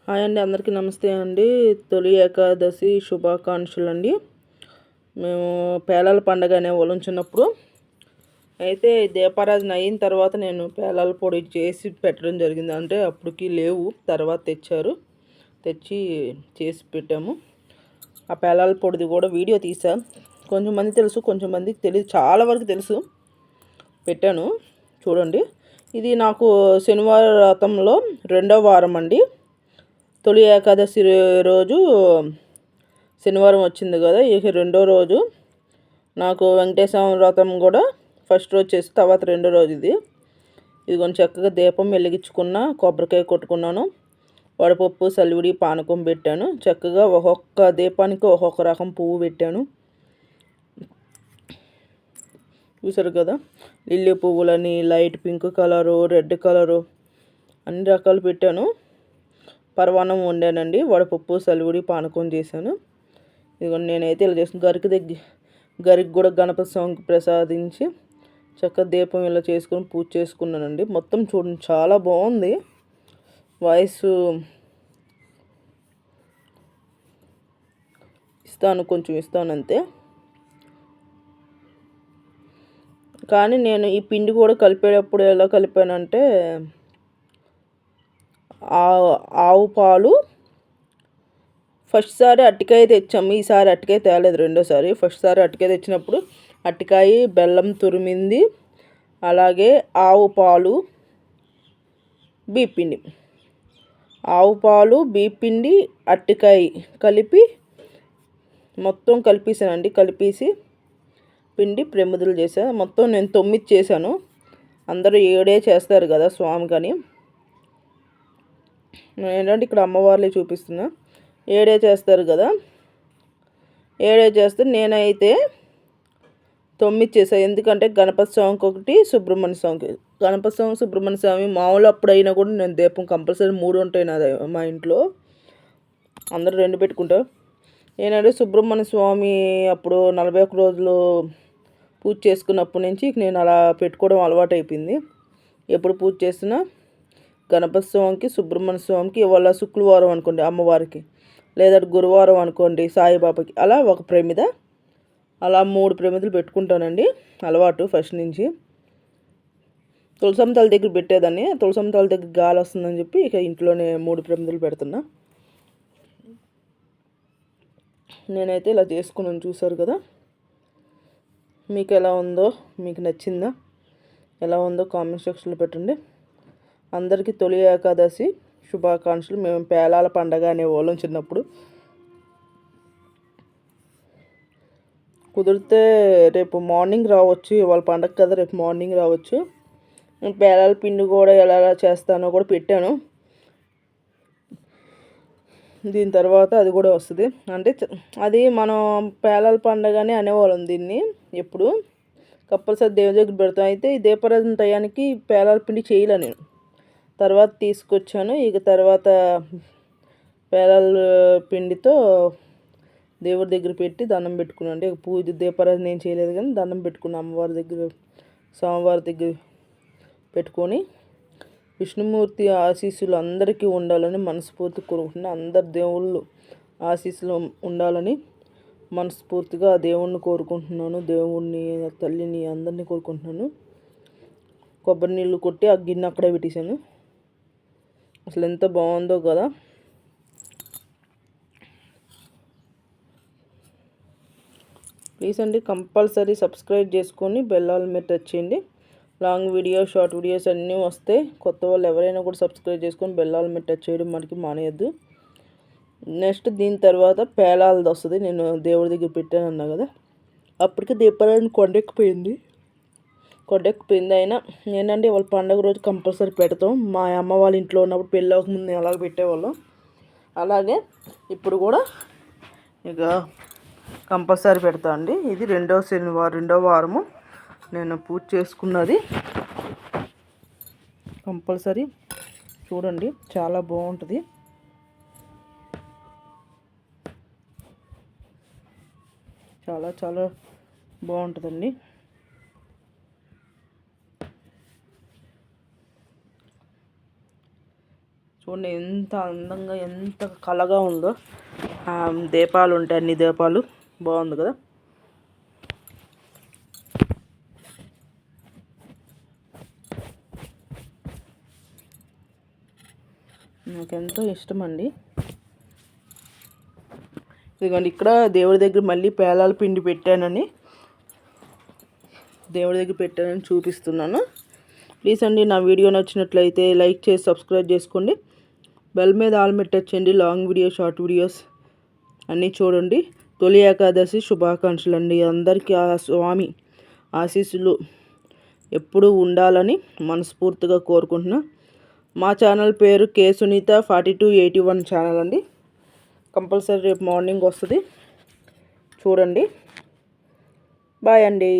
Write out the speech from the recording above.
Hi అండి, అందరికీ నమస్తే అండి. తొలి ఏకాదశి శుభాకాంక్షలు అండి. మేము పేలాల పండగ అనేవాళ్ళం చిన్నప్పుడు. అయితే దీపారాధన అయిన తర్వాత నేను పేలాల పొడి చేసి పెట్టడం జరిగింది. అంటే అప్పటికి లేవు, తర్వాత తెచ్చి చేసి పెట్టాము. ఆ పేలాల పొడిది కూడా వీడియో తీసా. కొంచెంమంది తెలుసు, కొంచెంమందికి తెలియదు. చాలా వరకు తెలుసు, పెట్టాను చూడండి. ఇది నాకు శనివారం వ్రతంలో 2వ వారం అండి. తొలి ఏకాదశి రోజు శనివారం వచ్చింది కదా, ఇక 2వ రోజు. నాకు వెంకటేశ్వర వ్రతం కూడా ఫస్ట్ రోజు చేసి తర్వాత 2వ రోజు ఇది కొంచెం చక్కగా దీపం వెలిగించుకున్న, కొబ్బరికాయ కొట్టుకున్నాను, వడపప్పు సలివిడి పానకం పెట్టాను. చక్కగా ఒక్కొక్క దీపానికి ఒక్కొక్క రకం పువ్వు పెట్టాను. చూసారు కదా, లిల్లీ పువ్వులని, light pink colour, red colour, అన్ని రకాలు పెట్టాను. పరవాన్నం వండానండి, వడపప్పు సలివిడి పానకం చేశాను. ఇదిగోండి, నేనైతే ఇలా చేసిన గరికి కూడా గణపతి స్వామికి ప్రసాదించి చక్కగా దీపం ఇలా చేసుకొని పూజ చేసుకున్నానండి. మొత్తం చూడండి, చాలా బాగుంది. వాయిస్ కొంచెం ఇస్తాను అంతే. కానీ నేను ఈ పిండి కూడా కలిపేటప్పుడు ఎలా కలిపానంటే, ఆవు పాలు ఫస్ట్ సారి అరటికాయ తెచ్చాము, ఈసారి అరటికాయ తేలేదు. రెండోసారి ఫస్ట్ సారి అరటికాయ తెచ్చినప్పుడు అరటికాయ, బెల్లం తురిమింది, అలాగే ఆవు పాలు, బీపిండి, ఆవు పాలు, బీపిండి, అరటికాయ కలిపి మొత్తం కలిపేసానండి. కలిపేసి పిండి ప్రమిదలు చేశాను. మొత్తం నేను 9 చేశాను. అందరూ 7 చేస్తారు కదా స్వామికని. ఏంటంటే ఇక్కడ అమ్మవార్లే చూపిస్తున్నా. 7 చేస్తారు కదా, 7 చేస్తే నేనైతే 9 చేశాను. ఎందుకంటే గణపతి స్వామికి ఒకటి, సుబ్రహ్మణ్య స్వామికి. గణపతి స్వామి, సుబ్రహ్మణ్య స్వామి మామూలు అప్పుడైనా కూడా నేను దీపం కంపల్సరీ 3 ఉంటాయి నాది మా ఇంట్లో. అందరూ 2 పెట్టుకుంటారు. ఏంటంటే సుబ్రహ్మణ్య స్వామి అప్పుడు 41 రోజులు పూజ చేసుకున్నప్పటి నుంచి నేను అలా పెట్టుకోవడం అలవాటు అయిపోయింది. ఎప్పుడు పూజ చేసినా గణపతి స్వామికి, సుబ్రహ్మణ్య స్వామికి, ఇవాళ శుక్రవారం అనుకోండి అమ్మవారికి, లేదా గురువారం అనుకోండి సాయిబాబాకి, అలా ఒక ప్రమిద, అలా 3 ప్రమిదలు పెట్టుకుంటానండి. అలవాటు ఫస్ట్ నుంచి. తులసమ్మ తల్లి దగ్గర పెట్టేదాన్ని, తులసమ్మ తల్లి దగ్గర గాలి వస్తుందని చెప్పి ఇక ఇంట్లోనే 3 ప్రమిదలు పెడుతున్నా. నేనైతే ఇలా చేసుకున్నాను, చూసారు కదా. మీకు ఎలా ఉందో, మీకు నచ్చిందా, ఎలా ఉందో కామెంట్ సెక్షన్లో పెట్టండి. అందరికీ తొలి ఏకాదశి శుభాకాంక్షలు. మేము పేలాల పండగ అనేవాళ్ళం చిన్నప్పుడు. కుదిరితే రేపు మార్నింగ్ రావచ్చు, ఇవాళ పండగ కదా, రేపు మార్నింగ్ రావచ్చు. నేను పేలాల పిండి కూడా ఎలా చేస్తానో కూడా పెట్టాను. దీని తర్వాత అది కూడా వస్తుంది. అంటే అది మనం పేలాల పండగనే అనేవాళ్ళం దీన్ని. ఎప్పుడు కంపల్సరీ దేవుడి దగ్గర పెడతాం. అయితే ఈ దీపారాధన టయానికి పేలాల పిండి చేయలే నేను, తర్వాత తీసుకొచ్చాను. ఇక తర్వాత పేలాల పిండితో దేవుడి దగ్గర పెట్టి దండం పెట్టుకున్నాను. అంటే పూజ దీపారాధన నేను చేయలేదు, కానీ దండం పెట్టుకున్నాను అమ్మవారి దగ్గర, స్వామివారి దగ్గర పెట్టుకొని. విష్ణుమూర్తి ఆశీస్సులు అందరికీ ఉండాలని మనస్ఫూర్తి కోరుకుంటున్నాను. అందరు దేవుళ్ళు ఆశీస్సులు ఉండాలని మనస్ఫూర్తిగా దేవుణ్ణి కోరుకుంటున్నాను. దేవుణ్ణి, తల్లిని, అందరినీ కోరుకుంటున్నాను. కొబ్బరి నీళ్ళు కొట్టి ఆ గిన్నె అక్కడే పెట్టేశాను. అసలు ఎంత బాగుందో కదా. ప్లీజ్ అండి, కంపల్సరీ సబ్స్క్రైబ్ చేసుకొని బెల్ మీద టచ్ చేయండి. లాంగ్ వీడియో, షార్ట్ వీడియోస్ అన్నీ వస్తాయి. కొత్త వాళ్ళు ఎవరైనా కూడా సబ్స్క్రైబ్ చేసుకొని బెల్ మీద టచ్ చేయడం మనకి మానేయద్దు. నెక్స్ట్ దీని తర్వాత పేలాలది వస్తుంది. నేను దేవుడి దగ్గర పెట్టాను అన్నా కదా, అప్పటికి దీపారాధన కొండెక్కిపోయింది. అయినా ఏంటంటే వాళ్ళ పండుగ రోజు కంపల్సరీ పెడతాం. మా అమ్మ వాళ్ళ ఇంట్లో ఉన్నప్పుడు పెళ్ళి అవ్వకముందు అలాగ పెట్టేవాళ్ళం. అలాగే ఇప్పుడు కూడా ఇక కంపల్సరీ పెడతా అండి. ఇది 2వ వారము నేను పూజ చేసుకున్నది. కంపల్సరీ చూడండి, చాలా బాగుంటుంది. చాలా చాలా బాగుంటుందండి. చూడండి ఎంత అందంగా ఎంత కళగా ఉందో. దీపాలు ఉంటాయి, అన్ని దీపాలు బాగుంది కదా. నాకెంతో ఇష్టం అండి. ఇదిగోండి ఇక్కడ దేవుడి దగ్గర మళ్ళీ పేలాల పిండి పెట్టానని చూపిస్తున్నాను. ప్లీజ్ అండి, నా వీడియో నచ్చినట్లయితే లైక్ చేసి సబ్స్క్రైబ్ చేసుకోండి. బెల్ మీద ఆల్ పెట్టచ్చండి. లాంగ్ వీడియో, షార్ట్ వీడియోస్ అన్నీ చూడండి. తొలి ఏకాదశి శుభాకాంక్షలు అండి. అందరికీ ఆ స్వామి ఆశీస్సులు ఎప్పుడూ ఉండాలని మనస్ఫూర్తిగా కోరుకుంటున్నా. మా ఛానల్ పేరు కే సునీత 4281 ఛానల్ అండి. కంపల్సరీ రేపు మార్నింగ్ వస్తుంది, చూడండి. బాయ్ అండి.